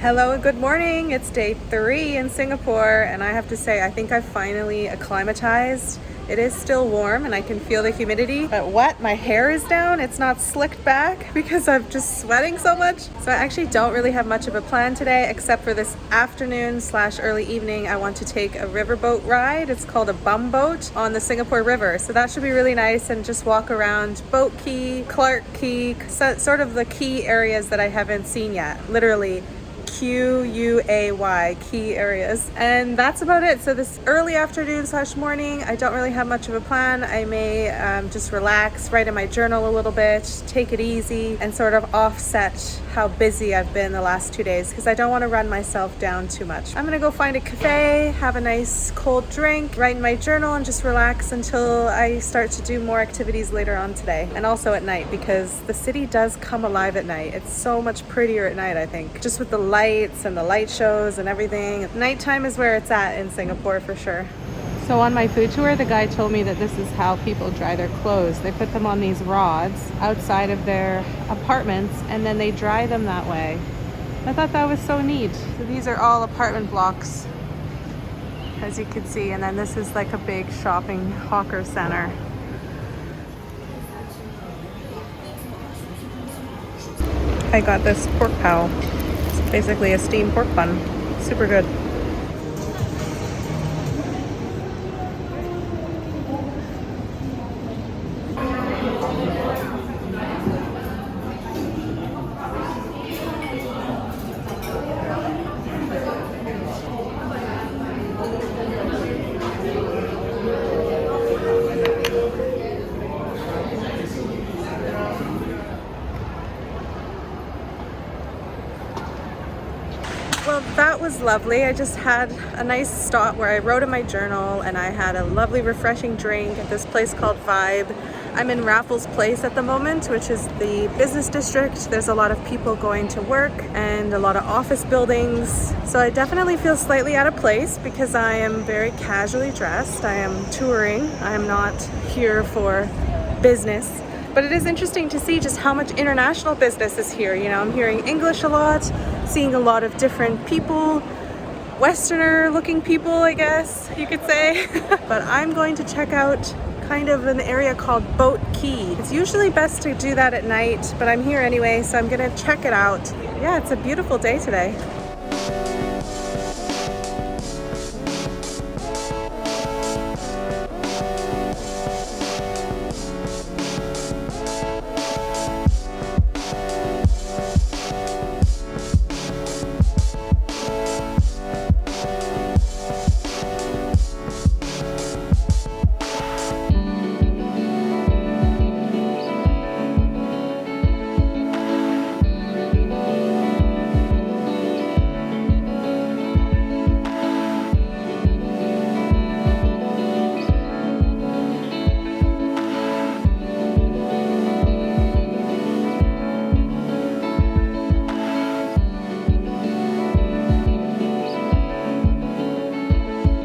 Hello and good morning. It's day 3 in Singapore and I have to say I think I've finally acclimatized. It is still warm and I can feel the humidity, but what? My hair is down. It's not slicked back because I'm just sweating so much. So I actually don't really have much of a plan today except for this afternoon / early evening. I want to take a riverboat ride. It's called a bum boat on the Singapore River. So that should be really nice and just walk around Boat Quay, Clark Quay, sort of the key areas that I haven't seen yet. Literally QUAY, key areas. And that's about it. So this early afternoon / morning, I don't really have much of a plan. I may just relax, write in my journal a little bit, take it easy, and sort of offset how busy I've been the last 2 days because I don't want to run myself down too much. I'm gonna go find a cafe, have a nice cold drink, write in my journal, and just relax until I start to do more activities later on today. And also at night because the city does come alive at night. It's so much prettier at night, I think, just with the lights and the light shows and everything. Nighttime is where it's at in Singapore for sure. So on my food tour, the guy told me that this is how people dry their clothes. They put them on these rods outside of their apartments and then they dry them that way. I thought that was so neat. So these are all apartment blocks, as you can see, and then this is like a big shopping hawker center. I got this pork pao. It's basically a steamed pork bun. Super good. Well, that was lovely. I just had a nice stop where I wrote in my journal and I had a lovely refreshing drink at this place called Vibe. I'm in Raffles Place at the moment, which is the business district. There's a lot of people going to work and a lot of office buildings. So I definitely feel slightly out of place because I am very casually dressed. I am touring. I am not here for business. But it is interesting to see just how much international business is here. You know, I'm hearing English a lot, seeing a lot of different people, Westerner looking people, I guess you could say. But I'm going to check out kind of an area called Boat Quay. It's usually best to do that at night, but I'm here anyway, so I'm gonna check it out. Yeah, it's a beautiful day today.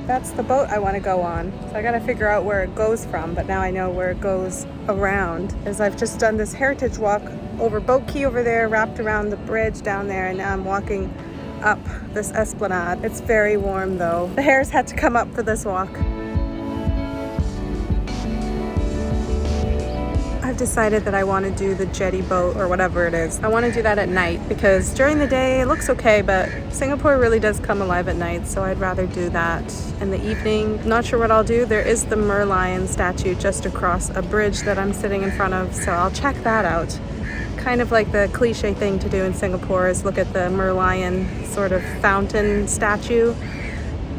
That's the boat I want to go on. So I got to figure out where it goes from, but now I know where it goes around. As I've just done this heritage walk over Boat Quay over there, wrapped around the bridge down there, and now I'm walking up this esplanade. It's very warm though. The hairs had to come up for this walk. I've decided that I want to do the jetty boat or whatever it is. I want to do that at night because during the day it looks okay, but Singapore really does come alive at night, so I'd rather do that in the evening. Not sure what I'll do. There is the Merlion statue just across a bridge that I'm sitting in front of, so I'll check that out. Kind of like the cliche thing to do in Singapore is look at the Merlion sort of fountain statue.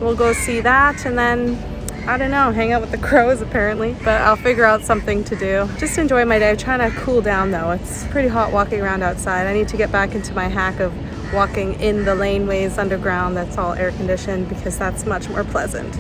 We'll go see that and then I don't know, hang out with the crows apparently, but I'll figure out something to do. Just enjoy my day. I'm trying to cool down though. It's pretty hot walking around outside. I need to get back into my hack of walking in the laneways underground that's all air conditioned because that's much more pleasant.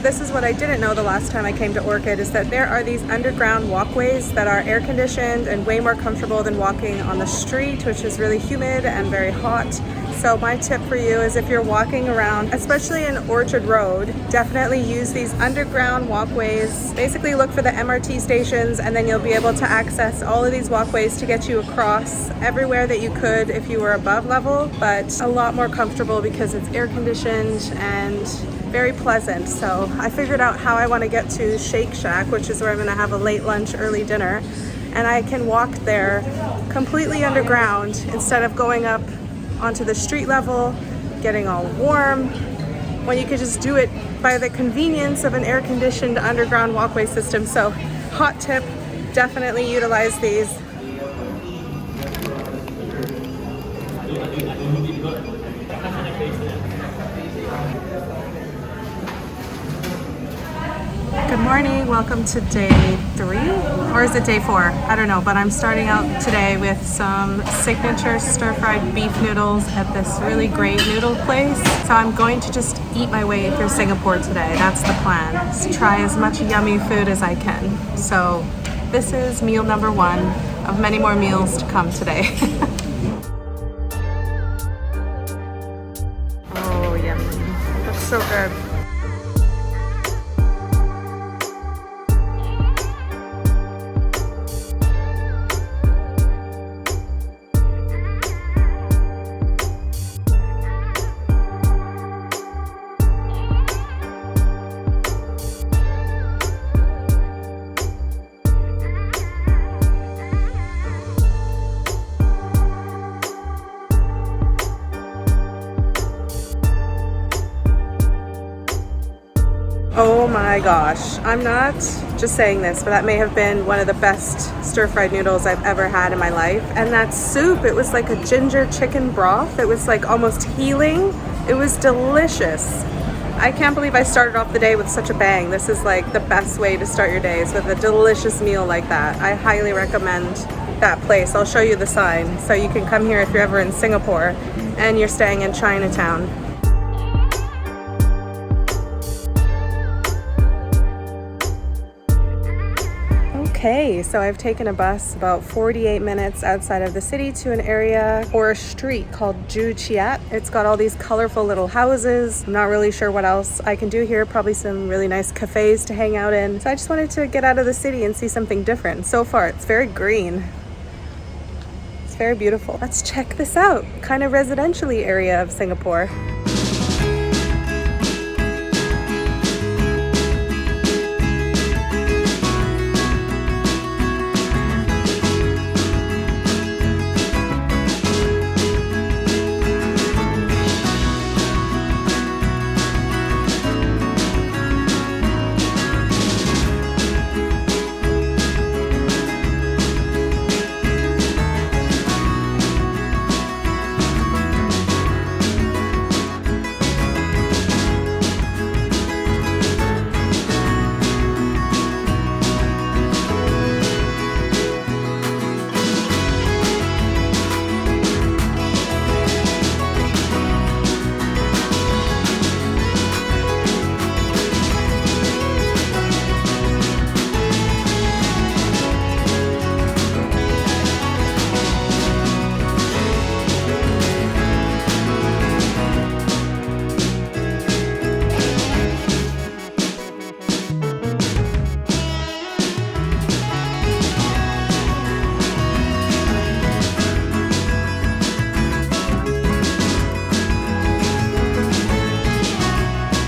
this is what I didn't know the last time I came to Orchid, is that there are these underground walkways that are air conditioned and way more comfortable than walking on the street, which is really humid and very hot. So my tip for you is if you're walking around, especially in Orchard Road, definitely use these underground walkways. Basically look for the MRT stations and then you'll be able to access all of these walkways to get you across everywhere that you could if you were above level, but a lot more comfortable because it's air conditioned and very pleasant. So I figured out how I want to get to Shake Shack, which is where I'm going to have a late lunch, early dinner, and I can walk there completely underground instead of going up onto the street level, getting all warm, when you could just do it by the convenience of an air-conditioned underground walkway system. So hot tip, definitely utilize these. Good morning, welcome to day 3, or is it day 4? I don't know, but I'm starting out today with some signature stir-fried beef noodles at this really great noodle place. So I'm going to just eat my way through Singapore today. That's the plan, is to try as much yummy food as I can. So this is meal number 1 of many more meals to come today. Oh, yummy. Looks so good. Oh my gosh, I'm not just saying this, but that may have been one of the best stir-fried noodles I've ever had in my life. And that soup, it was like a ginger chicken broth. It was like almost healing. It was delicious. I can't believe I started off the day with such a bang. This is like the best way to start your days, with a delicious meal like that. I highly recommend that place. I'll show you the sign so you can come here if you're ever in Singapore and you're staying in Chinatown. Okay, so I've taken a bus about 48 minutes outside of the city to an area or a street called Joo Chiat. It's got all these colorful little houses. I'm not really sure what else I can do here. Probably some really nice cafes to hang out in. So I just wanted to get out of the city and see something different. So far, it's very green. It's very beautiful. Let's check this out. Kind of residentially area of Singapore.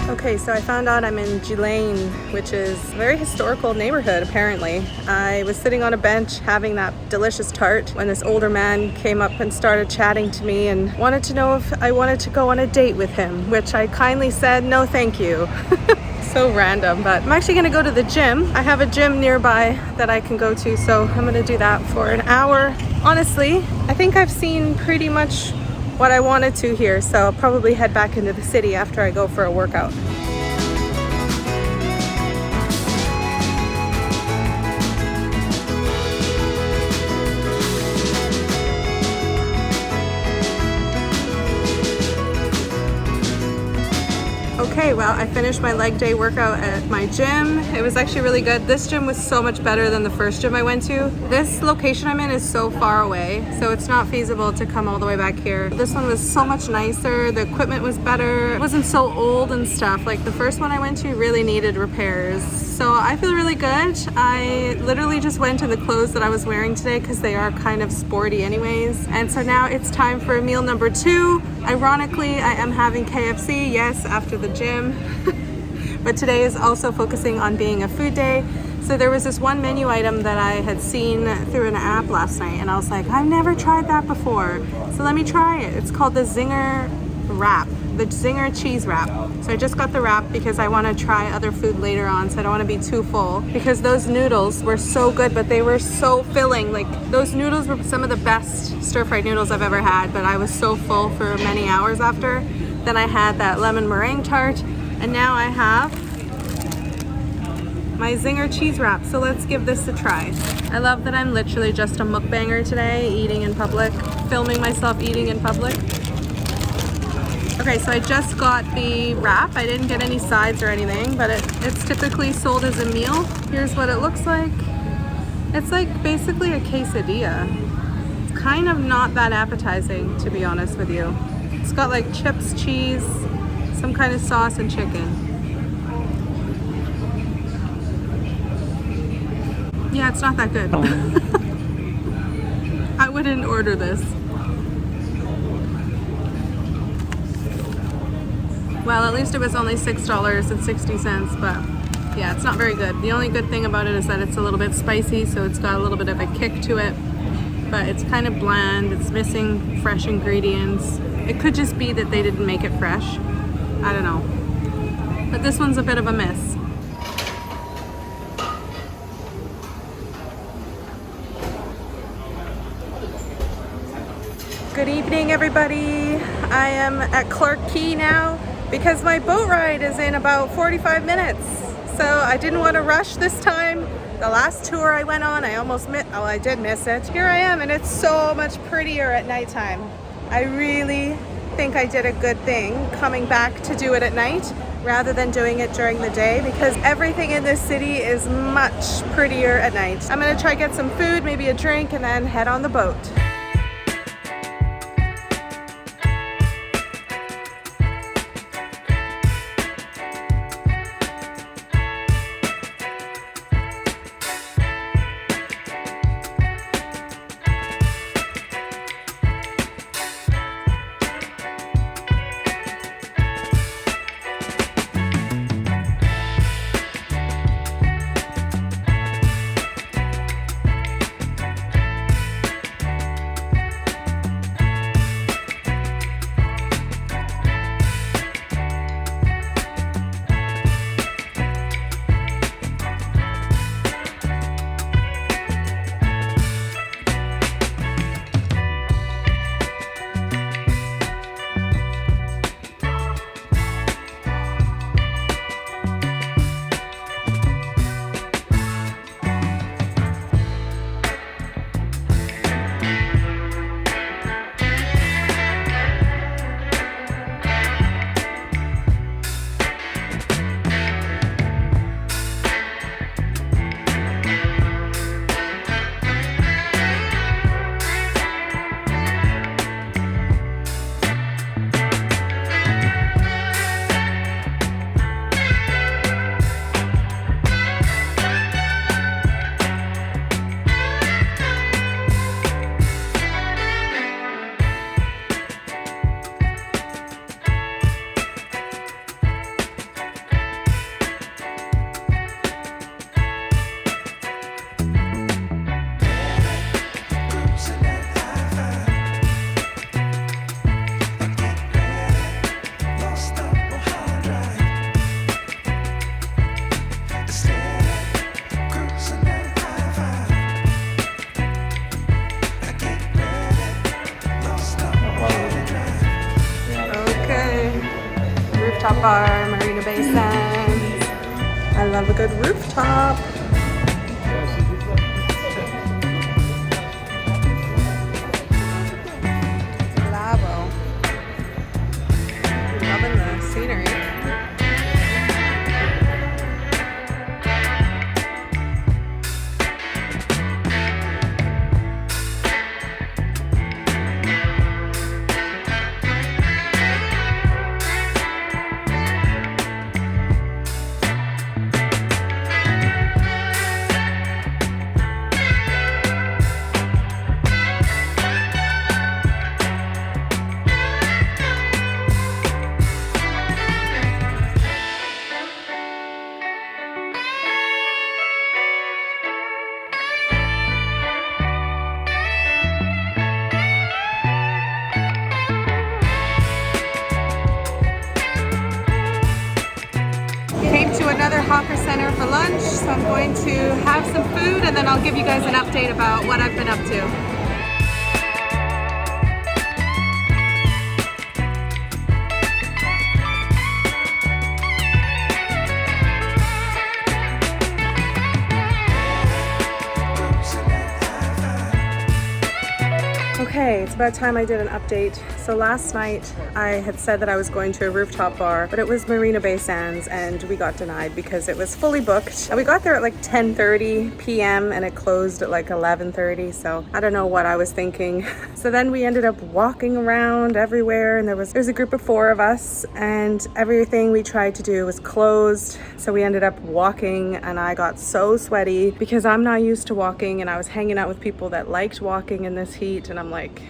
Okay, so I found out I'm in Gilane, which is a very historical neighborhood, apparently. I was sitting on a bench having that delicious tart when this older man came up and started chatting to me and wanted to know if I wanted to go on a date with him, which I kindly said, no thank you. So random, but I'm actually gonna go to the gym. I have a gym nearby that I can go to, so I'm gonna do that for an hour. Honestly, I think I've seen pretty much what I wanted to here, so I'll probably head back into the city after I go for a workout. Okay, Okay, well, I finished my leg day workout at my gym. It was actually really good. This gym was so much better than the first gym I went to. This location I'm in is so far away, so it's not feasible to come all the way back here. This one was so much nicer. The equipment was better. It wasn't so old and stuff. Like the first one I went to really needed repairs. So I feel really good. I literally just went in the clothes that I was wearing today because they are kind of sporty anyways. And so now it's time for meal number 2. Ironically, I am having KFC, yes, after the gym. But today is also focusing on being a food day. So there was this one menu item that I had seen through an app last night, and I was like, I've never tried that before. So let me try it. It's called the Zinger wrap, the Zinger cheese wrap. So I just got the wrap because I want to try other food later on, so I don't want to be too full, because those noodles were so good, but they were so filling. Like those noodles were some of the best stir-fried noodles I've ever had, but I was so full for many hours after. Then I had that lemon meringue tart, and now I have my Zinger cheese wrap. So let's give this a try. I love that I'm literally just a mukbanger today, eating in public, filming myself eating in public. Okay, so I just got the wrap. I didn't get any sides or anything, but it's typically sold as a meal. Here's what it looks like. It's like basically a quesadilla. It's kind of not that appetizing, to be honest with you. It's got like chips, cheese, some kind of sauce, and chicken. Yeah, it's not that good. I wouldn't order this. Well, at least it was only $6.60, but yeah, it's not very good. The only good thing about it is that it's a little bit spicy, so it's got a little bit of a kick to it, but it's kind of bland. It's missing fresh ingredients. It could just be that they didn't make it fresh. I don't know. But this one's a bit of a miss. Good evening, everybody. I am at Clark Quay now because my boat ride is in about 45 minutes. So I didn't want to rush this time. The last tour I went on, I did miss it. Here I am, and it's so much prettier at nighttime. I really think I did a good thing coming back to do it at night rather than doing it during the day, because everything in this city is much prettier at night. I'm gonna try get some food, maybe a drink, and then head on the boat. Rooftop bar, Marina Bay Sands. I love a good rooftop. Bravo. Loving the scenery. Hawker Center for lunch, so I'm going to have some food and then I'll give you guys an update about what I've been up to. Okay, it's about time I did an update. So last night I had said that I was going to a rooftop bar, but it was Marina Bay Sands and we got denied because it was fully booked. And we got there at like 10:30 p.m. and it closed at like 11:30, so I don't know what I was thinking. So then we ended up walking around everywhere and there was a group of 4 of us and everything we tried to do was closed. So we ended up walking and I got so sweaty because I'm not used to walking and I was hanging out with people that liked walking in this heat and I'm like,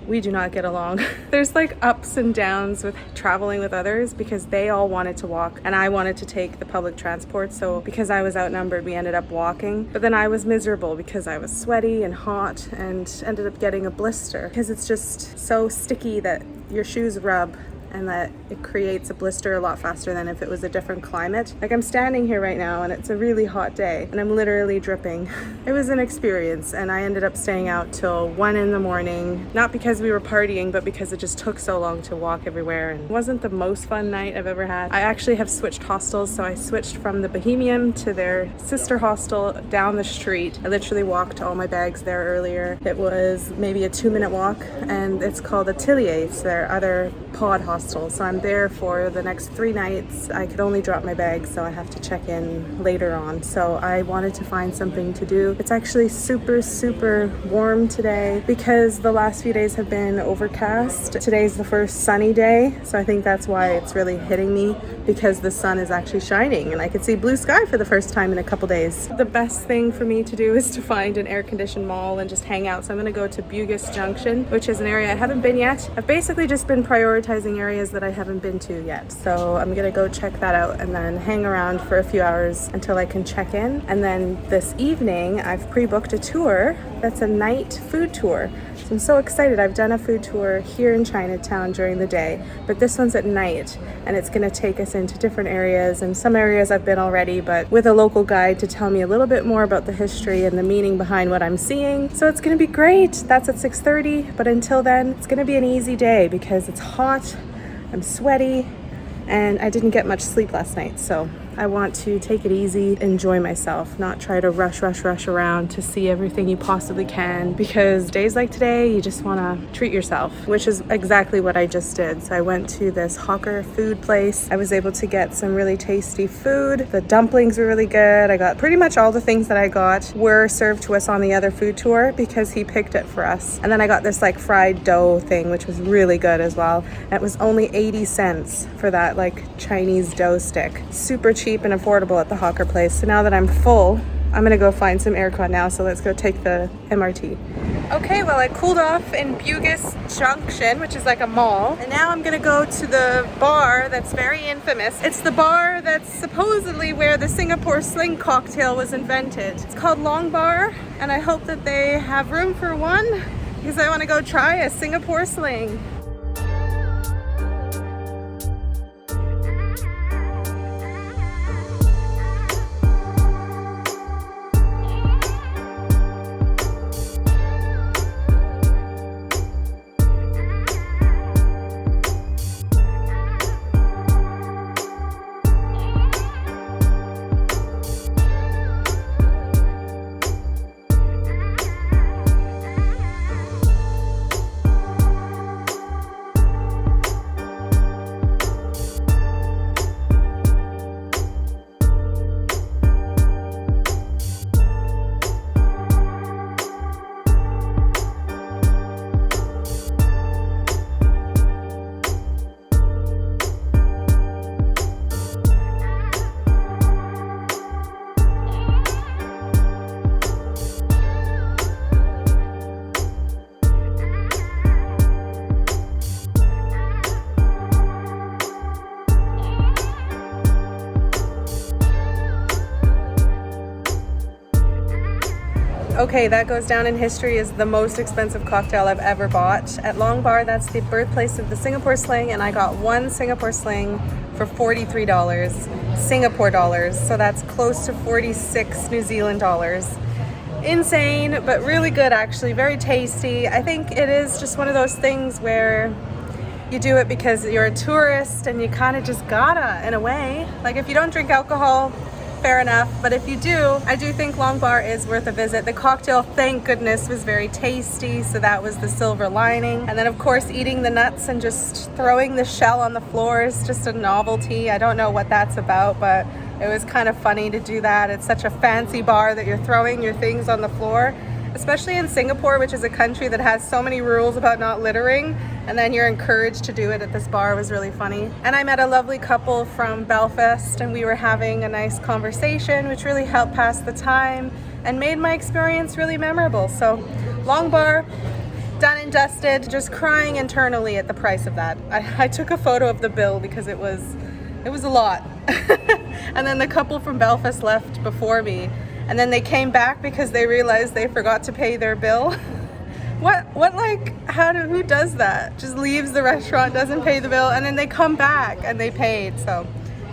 we do not get along. There's like ups and downs with traveling with others because they all wanted to walk and I wanted to take the public transport. So because I was outnumbered, we ended up walking. But then I was miserable because I was sweaty and hot and ended up getting a blister because it's just so sticky that your shoes rub and that it creates a blister a lot faster than if it was a different climate. Like I'm standing here right now and it's a really hot day and I'm literally dripping. It was an experience and I ended up staying out till 1 in the morning, not because we were partying, but because it just took so long to walk everywhere and it wasn't the most fun night I've ever had. I actually have switched hostels, so I switched from the Bohemian to their sister hostel down the street. I literally walked all my bags there earlier. It was maybe a 2-minute walk and it's called Atelier. It's their other pod hostel. So I'm there for the next 3 nights. I could only drop my bag, so I have to check in later on. So I wanted to find something to do. It's actually super warm today because the last few days have been overcast. Today's the first sunny day, so I think that's why it's really hitting me, because the sun is actually shining and I could see blue sky for the first time in a couple days. The best thing for me to do is to find an air-conditioned mall and just hang out. So I'm gonna go to Bugis Junction, which is an area I haven't been yet. I've basically just been prioritizing areas that I haven't been to yet. So I'm gonna go check that out and then hang around for a few hours until I can check in. And then this evening, I've pre-booked a tour that's a night food tour. So I'm so excited. I've done a food tour here in Chinatown during the day, but this one's at night and it's gonna take us into different areas, and some areas I've been already, but with a local guide to tell me a little bit more about the history and the meaning behind what I'm seeing. So it's gonna be great. That's at 6:30, but until then, it's gonna be an easy day because it's hot, I'm sweaty, and I didn't get much sleep last night. So I want to take it easy, enjoy myself, not try to rush around to see everything you possibly can, because days like today, you just want to treat yourself, which is exactly what I just did. So I went to this hawker food place. I was able to get some really tasty food. The dumplings were really good. I got pretty much all the things that I got were served to us on the other food tour because he picked it for us. And then I got this like fried dough thing, which was really good as well. And it was only 80 cents for that like Chinese dough stick. Super cheap and affordable at the hawker place. So now that I'm full, I'm gonna go find some aircon now, so let's go take the MRT. Okay, well I cooled off in Bugis Junction, which is like a mall, and now I'm gonna go to the bar that's very infamous. It's the bar that's supposedly where the Singapore Sling cocktail was invented. It's called Long Bar, and I hope that they have room for one because I wanna go try a Singapore Sling. Okay, that goes down in history as the most expensive cocktail I've ever bought. At Long Bar, that's the birthplace of the Singapore Sling, and I got one Singapore Sling for $43 Singapore dollars. So that's close to 46 New Zealand dollars. Insane, but really good actually, very tasty. I think it is just one of those things where you do it because you're a tourist and you kind of just gotta, in a way. Like if you don't drink alcohol, fair enough, but if you do, I do think Long Bar is worth a visit. The cocktail, thank goodness, was very tasty, so that was the silver lining. And then of course eating the nuts and just throwing the shell on the floor is just a novelty. I don't know what that's about, but it was kind of funny to do that. It's such a fancy bar that you're throwing your things on the floor, especially in Singapore, which is a country that has so many rules about not littering, and then you're encouraged to do it at this bar. It was really funny. And I met a lovely couple from Belfast, and we were having a nice conversation, which really helped pass the time and made my experience really memorable. So Long Bar, done and dusted, just crying internally at the price of that. I took a photo of the bill because it was a lot. And then the couple from Belfast left before me, and then they came back because they realized they forgot to pay their bill. What like, who does that? Just leaves the restaurant, doesn't pay the bill, and then they come back and they paid. So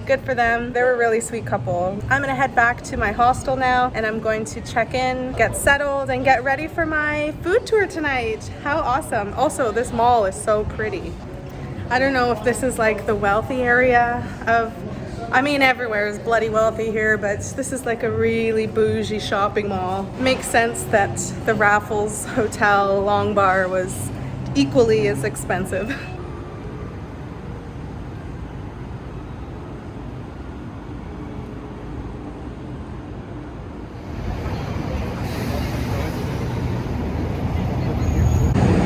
good for them. They were a really sweet couple. I'm gonna head back to my hostel now, and I'm going to check in, get settled, and get ready for my food tour tonight. How awesome. Also, this mall is so pretty. I don't know if this is like the wealthy area of, I mean, everywhere is bloody wealthy here, but this is like a really bougie shopping mall. Makes sense that the Raffles Hotel Long Bar was equally as expensive.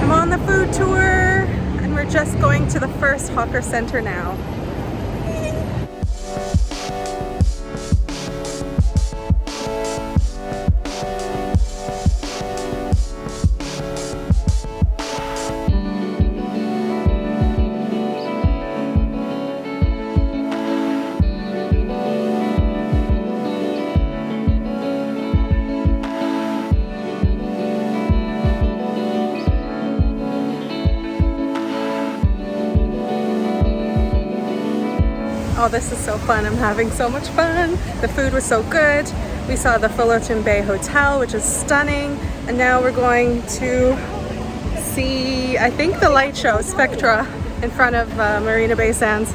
I'm on the food tour, and we're just going to the first hawker center now. Oh, this is so fun. I'm having so much fun. The food was so good. We saw the Fullerton Bay Hotel, which is stunning. And now we're going to see, I think, the light show, Spectra, in front of Marina Bay Sands.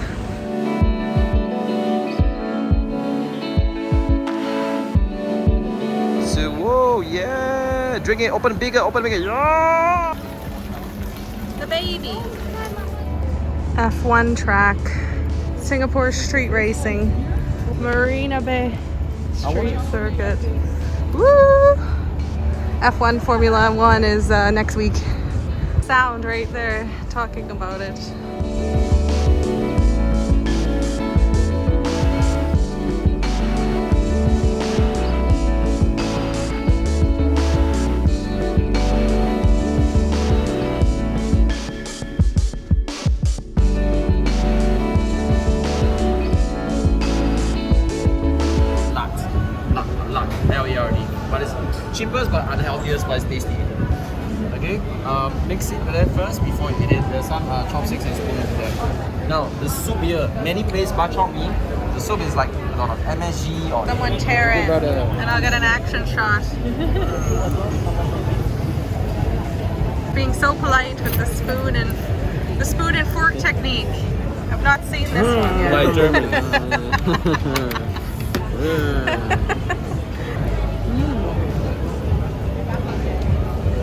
So, whoa, yeah! Drink it, open bigger, yeah! The baby. F1 track. Singapore street racing. Marina Bay Street Circuit. Woo! F1 Formula 1 is next week. Sound right there talking about it. But it's cheapest but unhealthiest, but it's tasty. Okay, mix it with that first before you eat it. There's some chopsticks and spoons in there. Now the soup here, many places bak chor mee. The soup is like a lot of MSG or Someone tear it, and I'll get an action shot. Being so polite with the spoon and fork technique. I've not seen this one yet. Like German.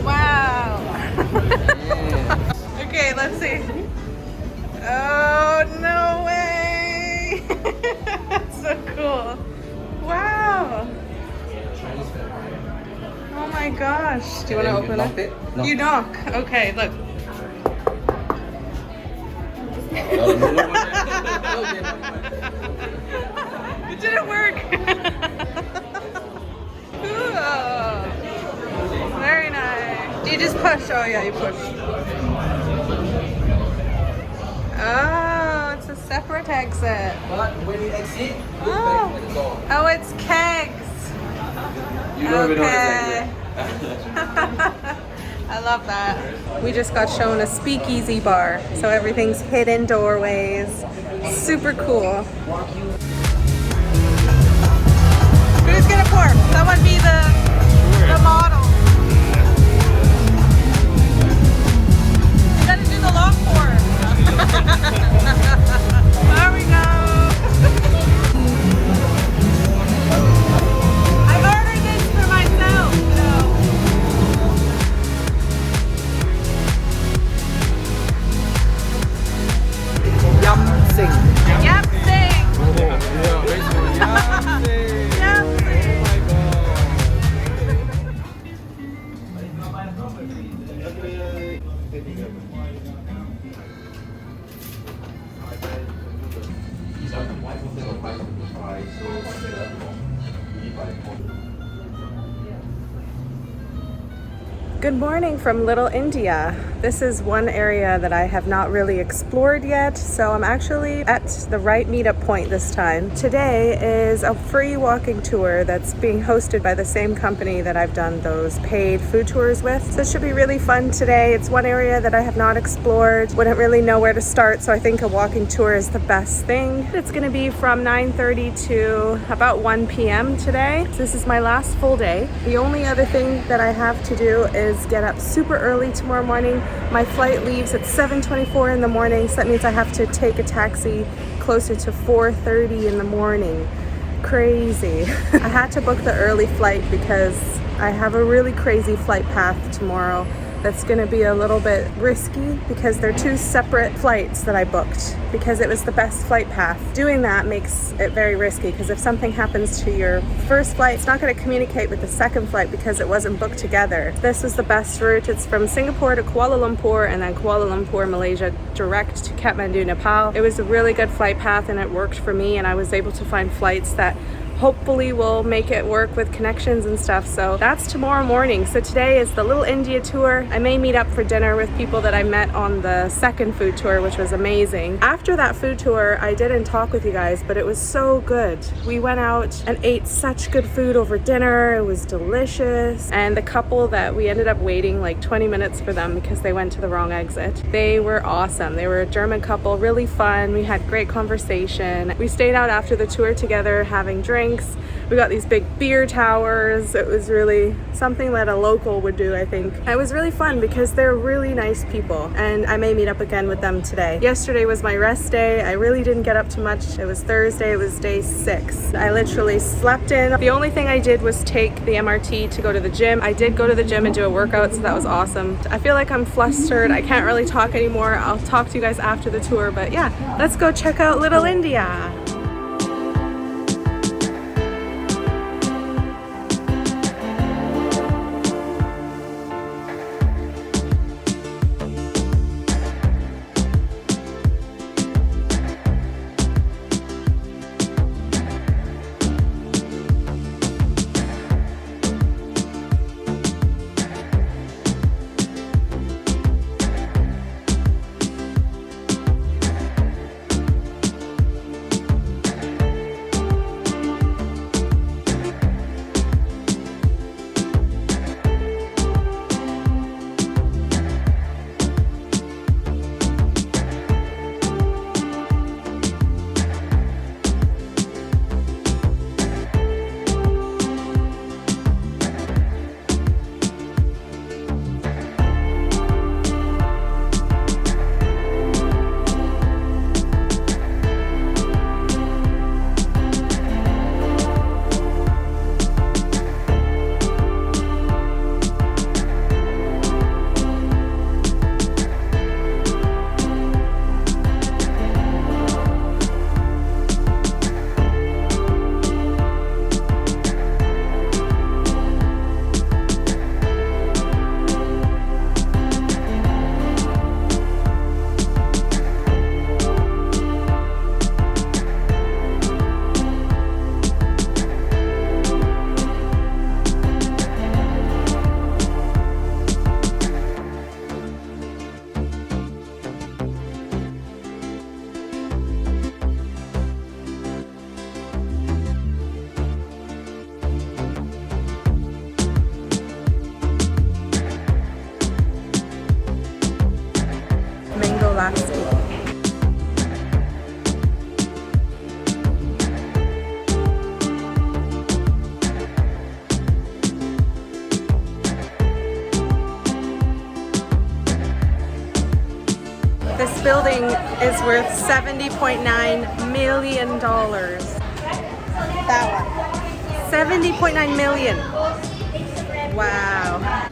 Wow. Okay, let's see. Oh, no way. That's so cool. Wow. Oh my gosh. Do you want to open it? No. You knock. Okay, look. It didn't work. Cool. Very nice. Do you just push? Oh yeah, you push. Oh, it's a separate exit. But when you exit, Oh, it's kegs. You don't even know Okay. that's I love that. We just got shown a speakeasy bar, so everything's hidden doorways. Super cool. Who's gonna pour? Someone be the model. You gotta do the long pour. There we go. I ordered this for myself, Yum Sing. Yep, sing. Yeah, very small. Yum Sing. Yep, sing. Good morning from Little India. This is one area that I have not really explored yet, so I'm actually at the right meetup point this time. Today is a free walking tour that's being hosted by the same company that I've done those paid food tours with. So it should be really fun today. It's one area that I have not explored, wouldn't really know where to start, so I think a walking tour is the best thing. It's gonna be from 9:30 to about 1 p.m. today. So this is my last full day. The only other thing that I have to do is get up super early tomorrow morning. My flight leaves at 7:24 in the morning, so that means I have to take a taxi closer to 4:30 in the morning. Crazy. I had to book the early flight because I have a really crazy flight path tomorrow that's gonna be a little bit risky because they're two separate flights that I booked because it was the best flight path. Doing that makes it very risky because if something happens to your first flight, it's not gonna communicate with the second flight because it wasn't booked together. This was the best route. It's from Singapore to Kuala Lumpur and then Kuala Lumpur, Malaysia, direct to Kathmandu, Nepal. It was a really good flight path and it worked for me, and I was able to find flights that hopefully we'll make it work with connections and stuff. So that's tomorrow morning. So today is the Little India tour. I may meet up for dinner with people that I met on the second food tour, which was amazing. After that food tour, I didn't talk with you guys, but it was so good. We went out and ate such good food over dinner. It was delicious. And the couple that we ended up waiting like 20 minutes for them because they went to the wrong exit. They were awesome. They were a German couple, really fun. We had great conversation. We stayed out after the tour together having drinks. We got these big beer towers. It was really something that a local would do, I think. It was really fun because they're really nice people, and I may meet up again with them today. Yesterday was my rest day. I really didn't get up too much. It was Thursday. It was day 6. I literally slept in. The only thing I did was take the MRT to go to the gym. I did go to the gym and do a workout, so that was awesome. I feel like I'm flustered. I can't really talk anymore. I'll talk to you guys after the tour, but yeah, let's go check out Little India. relaxing. This building is worth $70.9 million. That one. $70.9 million. Wow.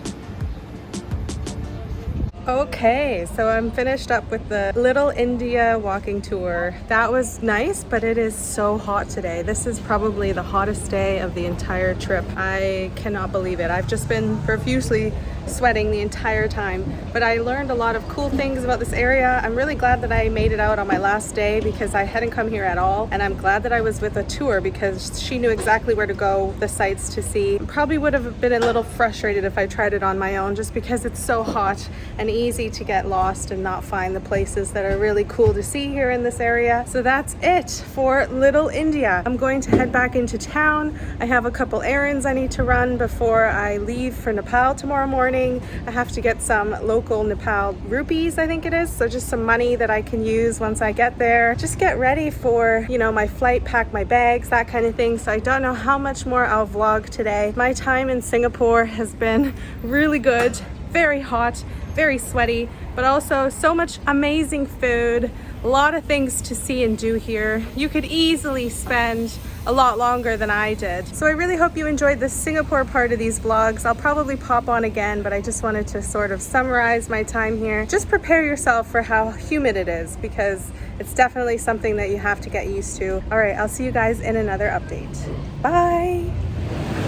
Okay, so I'm finished up with the Little India walking tour. That was nice, but it is so hot today. This is probably the hottest day of the entire trip. I cannot believe it. I've just been profusely sweating the entire time, but I learned a lot of cool things about this area. I'm really glad that I made it out on my last day because I hadn't come here at all, and I'm glad that I was with a tour because she knew exactly where to go, the sights to see. Probably would have been a little frustrated if I tried it on my own just because it's so hot and easy to get lost and not find the places that are really cool to see here in this area. So that's it for Little India. I'm going to head back into town. I have a couple errands I need to run before I leave for Nepal tomorrow morning. I have to get some local Nepal rupees, I think it is. So just some money that I can use once I get there. Just get ready for, you know, my flight, pack my bags, that kind of thing. So I don't know how much more I'll vlog today. My time in Singapore has been really good, very hot, very sweaty, but also so much amazing food, a lot of things to see and do here. You could easily spend a lot longer than I did. So I really hope you enjoyed the Singapore part of these vlogs. I'll probably pop on again, but I just wanted to sort of summarize my time here. Just prepare yourself for how humid it is because it's definitely something that you have to get used to. All right, I'll see you guys in another update. Bye.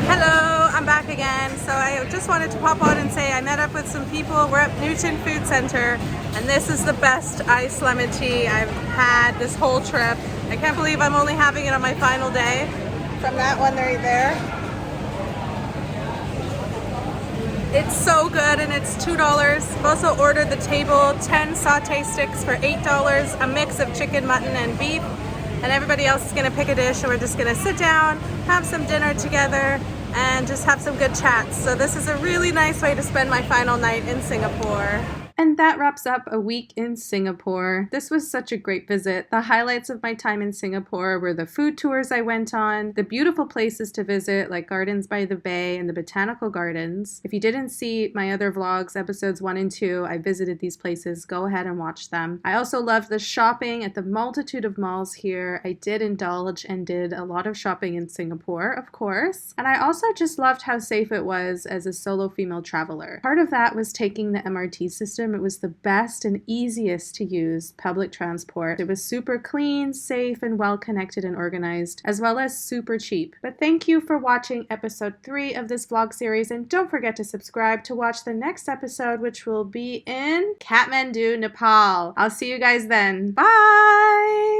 Hello, I'm back again. So I just wanted to pop on and say I met up with some people. We're at Newton Food Center, and this is the best iced lemon tea I've had this whole trip. I can't believe I'm only having it on my final day. From that one right there. It's so good and it's $2. I've also ordered the table 10 saute sticks for $8, a mix of chicken, mutton, and beef. And everybody else is gonna pick a dish and we're just gonna sit down, have some dinner together, and just have some good chats. So this is a really nice way to spend my final night in Singapore. And that wraps up a week in Singapore. This was such a great visit. The highlights of my time in Singapore were the food tours I went on, the beautiful places to visit like Gardens by the Bay and the Botanical Gardens. If you didn't see my other vlogs, episodes 1 and 2, I visited these places. Go ahead and watch them. I also loved the shopping at the multitude of malls here. I did indulge and did a lot of shopping in Singapore, of course. And I also just loved how safe it was as a solo female traveler. Part of that was taking the MRT system. It was the best and easiest to use public transport. It was super clean, safe, and well connected and organized, as well as super cheap. But thank you for watching episode 3 of this vlog series, and don't forget to subscribe to watch the next episode, which will be in Kathmandu, Nepal. I'll see you guys then. Bye!